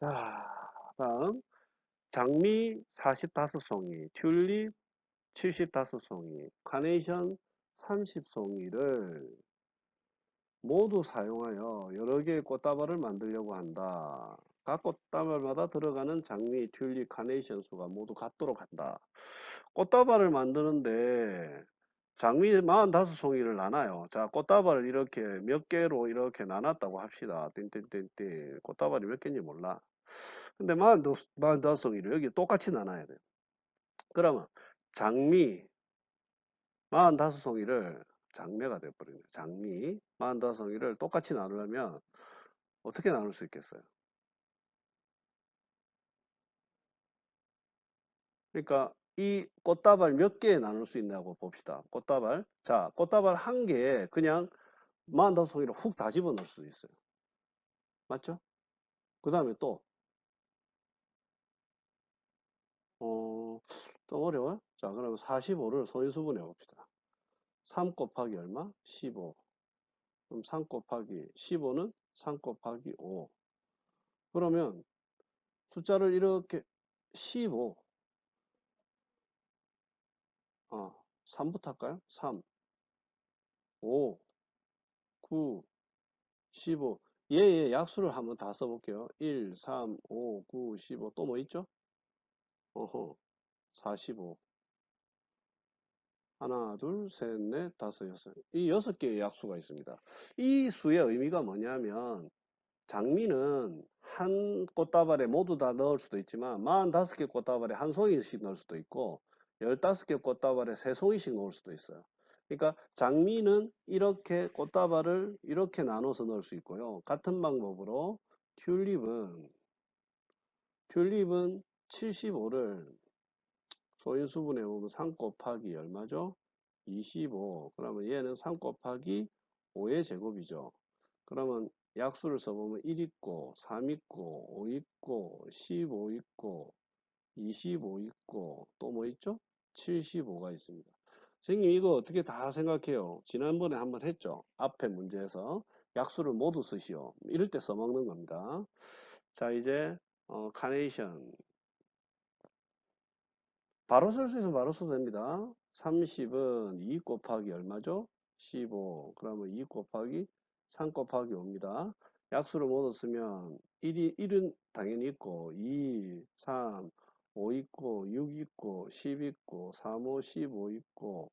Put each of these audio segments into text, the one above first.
자, 다음 장미 45송이, 튤립 75송이, 카네이션 30송이를 모두 사용하여 여러 개의 꽃다발을 만들려고 한다. 각 꽃다발마다 들어가는 장미, 튤립, 카네이션 수가 모두 같도록 한다. 꽃다발을 만드는데 장미 45송이를 나눠요. 자, 꽃다발을 이렇게 몇 개로 이렇게 나눴다고 합시다. 띵띵띵띵. 꽃다발이 몇 개인지 몰라. 근데 45송이를 여기 똑같이 나눠야 돼요. 그러면 장미 45송이를 장매가 돼버리네. 장미 45송이를 똑같이 나누려면 어떻게 나눌 수 있겠어요? 그러니까 이 꽃다발 몇 개에 나눌 수 있냐고 봅시다. 꽃다발. 자, 꽃다발 한 개에 그냥 45송이를 훅 다 집어넣을 수도 있어요. 맞죠? 그 다음에 또, 어, 좀 어려워요? 자, 그러면 45를 소인수분해 봅시다. 3 곱하기 얼마? 15. 그럼 3 곱하기 15는 3 곱하기 5. 그러면 숫자를 이렇게 15, 3부터 할까요? 3, 5, 9, 15. 얘의 약수를 한번 다 써볼게요. 1, 3, 5, 9, 15. 또 뭐 있죠? 어허, 45. 하나, 둘, 셋, 넷, 다섯, 여섯. 이 6개의 약수가 있습니다. 이 수의 의미가 뭐냐면, 장미는 한 꽃다발에 모두 다 넣을 수도 있지만 45개 꽃다발에 한 송이씩 넣을 수도 있고 15개 꽃다발에 3송이씩 넣을 수도 있어요. 그러니까 장미는 이렇게 꽃다발을 이렇게 나눠서 넣을 수 있고요. 같은 방법으로 튤립은 75를 소인수분해 보면 3 곱하기 얼마죠? 25. 그러면 얘는 3 곱하기 5의 제곱이죠. 그러면 약수를 써보면 1 있고 3 있고 5 있고 15 있고 25 있고 또 뭐 있죠? 75가 있습니다. 선생님 이거 어떻게 다 생각해요? 지난번에 한번 했죠? 앞에 문제에서 약수를 모두 쓰시오. 이럴 때 써먹는 겁니다. 자 이제 카네이션 바로 쓸 수 있으면 바로 써도 됩니다. 30은 2 곱하기 얼마죠? 15. 그러면 2 곱하기 3 곱하기 5입니다. 약수를 모두 쓰면 1은 당연히 있고 2, 3, 5 있고 6 있고 10 있고 3, 5, 15 있고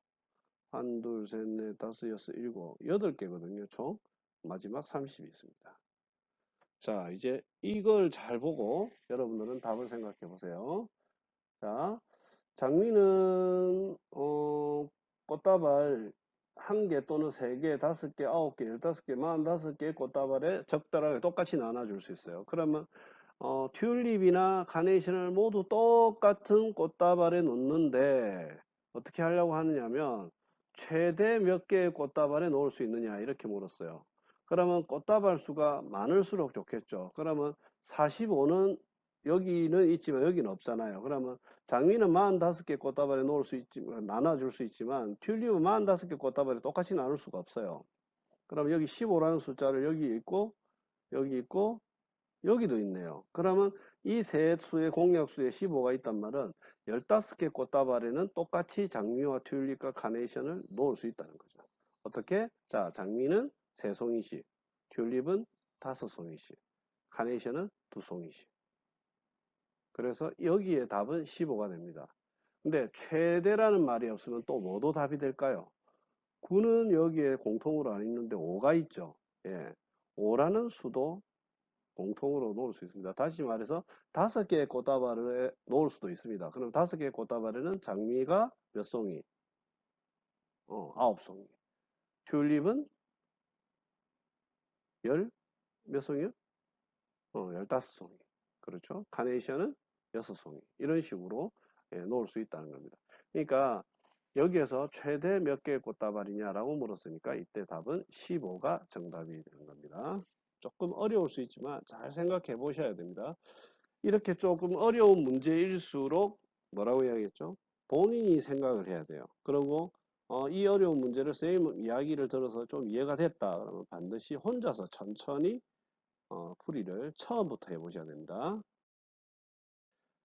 1, 2, 3, 4, 5, 6, 7, 8개거든요. 총 마지막 30이 있습니다. 자 이제 이걸 잘 보고 여러분들은 답을 생각해 보세요. 자 장미는 꽃다발 1개 또는 3개, 5개, 9개, 15개, 45개의 꽃다발에 적절하게 똑같이 나눠줄 수 있어요. 그러면 튤립이나 카네이션을 모두 똑같은 꽃다발에 놓는데 어떻게 하려고 하느냐면 최대 몇 개의 꽃다발에 놓을 수 있느냐 이렇게 물었어요. 그러면 꽃다발 수가 많을수록 좋겠죠. 그러면 45는 여기는 있지만 여기는 없잖아요. 그러면 장미는 45개 꽃다발에 놓을 수 있지만 나눠줄 수 있지만 튤립은 45개 꽃다발에 똑같이 나눌 수가 없어요. 그럼 여기 15라는 숫자를 여기 있고 여기도 있네요. 그러면 이 세 수의 공약수에 15가 있단 말은 15개 꽃다발에는 똑같이 장미와 튤립과 카네이션을 놓을 수 있다는 거죠. 어떻게? 자, 장미는 3송이씩, 튤립은 5송이씩, 카네이션은 2송이씩. 그래서 여기에 답은 15가 됩니다. 근데 최대라는 말이 없으면 또 뭐도 답이 될까요? 9는 여기에 공통으로 안 있는데 5가 있죠. 예. 5라는 수도 공통으로 놓을 수 있습니다. 다시 말해서 5개의 꽃다발을 놓을 수도 있습니다. 그럼 5개의 꽃다발에는 장미가 몇 송이? 9송이. 튤립은 몇 송이요? 15송이. 그렇죠. 카네이션은 6송이. 이런 식으로 놓을 수 있다는 겁니다. 그러니까 여기에서 최대 몇 개의 꽃다발이냐라고 물었으니까 이때 답은 15가 정답이 되는 겁니다. 조금 어려울 수 있지만 잘 생각해 보셔야 됩니다. 이렇게 조금 어려운 문제일수록 뭐라고 해야겠죠? 본인이 생각을 해야 돼요. 그리고 이 어려운 문제를 선생님 이야기를 들어서 좀 이해가 됐다 그러면 반드시 혼자서 천천히 풀이를 처음부터 해보셔야 됩니다.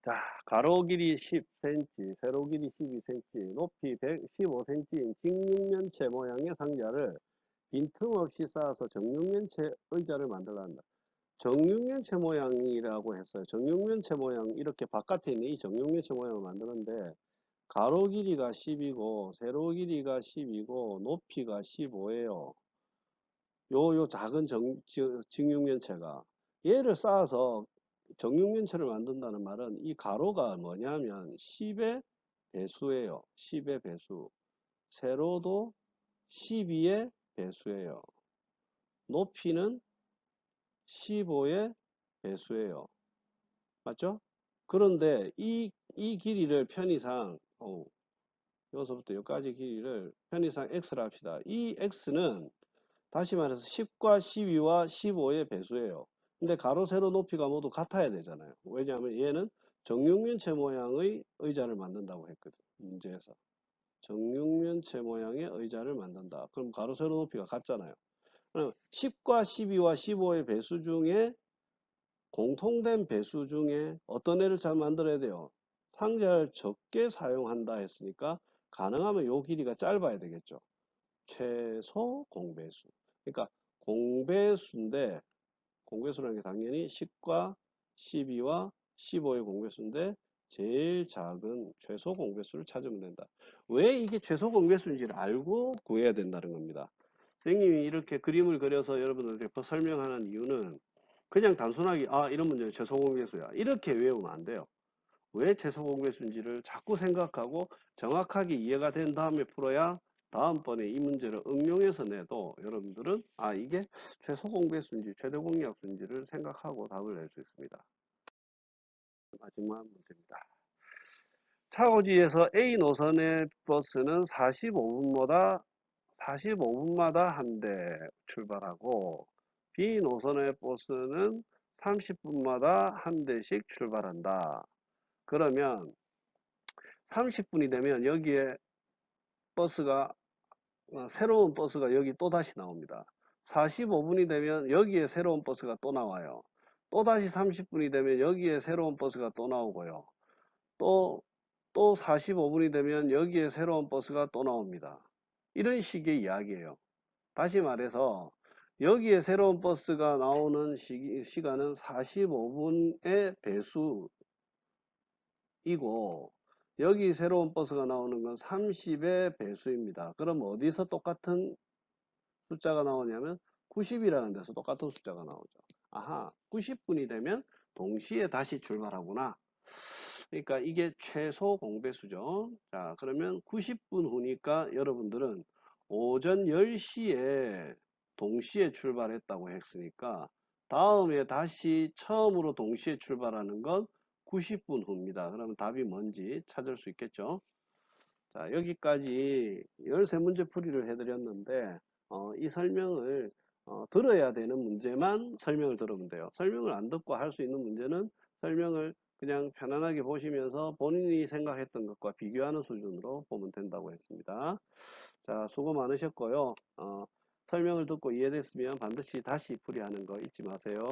자, 가로 길이 10cm, 세로 길이 12cm, 높이 115cm인 직육면체 모양의 상자를 빈틈없이 쌓아서 정육면체 의자를 만들어 한다. 정육면체 모양이라고 했어요. 정육면체 모양, 이렇게 바깥에 있는 이 정육면체 모양을 만드는데, 가로 길이가 10이고, 세로 길이가 10이고, 높이가 15예요. 요 작은 직육면체가. 얘를 쌓아서 정육면체를 만든다는 말은 이 가로가 뭐냐면 10의 배수예요. 10의 배수. 세로도 12의 배수예요. 높이는 15의 배수예요. 맞죠? 그런데 이 길이를 편의상, 여기서부터 여기까지 길이를 편의상 x라 합시다. 이 x는 다시 말해서 10과 12와 15의 배수예요. 근데 가로, 세로 높이가 모두 같아야 되잖아요. 왜냐하면 얘는 정육면체 모양의 의자를 만든다고 했거든. 문제에서. 정육면체 모양의 의자를 만든다. 그럼 가로, 세로 높이가 같잖아요. 그럼 10과 12와 15의 배수 중에 공통된 배수 중에 어떤 애를 잘 만들어야 돼요? 상자를 적게 사용한다 했으니까 가능하면 요 길이가 짧아야 되겠죠. 최소 공배수. 그러니까 공배수인데, 공배수라는 게 당연히 10과 12와 15의 공배수인데 제일 작은 최소 공배수를 찾으면 된다. 왜 이게 최소 공배수인지를 알고 구해야 된다는 겁니다. 선생님이 이렇게 그림을 그려서 여러분들께 설명하는 이유는 그냥 단순하게 이런 문제는 최소 공배수야 이렇게 외우면 안 돼요. 왜 최소 공배수인지를 자꾸 생각하고 정확하게 이해가 된 다음에 풀어야 다음번에 이 문제를 응용해서 내도 여러분들은 이게 최소 공배수인지 최대 공약수인지를 생각하고 답을 낼 수 있습니다. 마지막 문제입니다. 차고지에서 A 노선의 버스는 45분마다 한 대 출발하고 B 노선의 버스는 30분마다 한 대씩 출발한다. 그러면 30분이 되면 여기에 버스가 새로운 버스가 여기 또 다시 나옵니다. 45분이 되면 여기에 새로운 버스가 또 나와요. 또 다시 30분이 되면 여기에 새로운 버스가 또 나오고요. 또 45분이 되면 여기에 새로운 버스가 또 나옵니다. 이런 식의 이야기예요. 다시 말해서 여기에 새로운 버스가 나오는 시간은 45분의 배수이고 여기 새로운 버스가 나오는 건 30의 배수입니다. 그럼 어디서 똑같은 숫자가 나오냐면 90이라는 데서 똑같은 숫자가 나오죠. 90분이 되면 동시에 다시 출발하구나. 그러니까 이게 최소 공배수죠. 자, 그러면 90분 후니까 여러분들은 오전 10시에 동시에 출발했다고 했으니까 다음에 다시 처음으로 동시에 출발하는 건 90분 후입니다. 그러면 답이 뭔지 찾을 수 있겠죠. 자, 여기까지 13문제 풀이를 해드렸는데 이 설명을 들어야 되는 문제만 설명을 들으면 돼요. 설명을 안 듣고 할 수 있는 문제는 설명을 그냥 편안하게 보시면서 본인이 생각했던 것과 비교하는 수준으로 보면 된다고 했습니다. 자, 수고 많으셨고요. 설명을 듣고 이해됐으면 반드시 다시 풀이하는 거 잊지 마세요.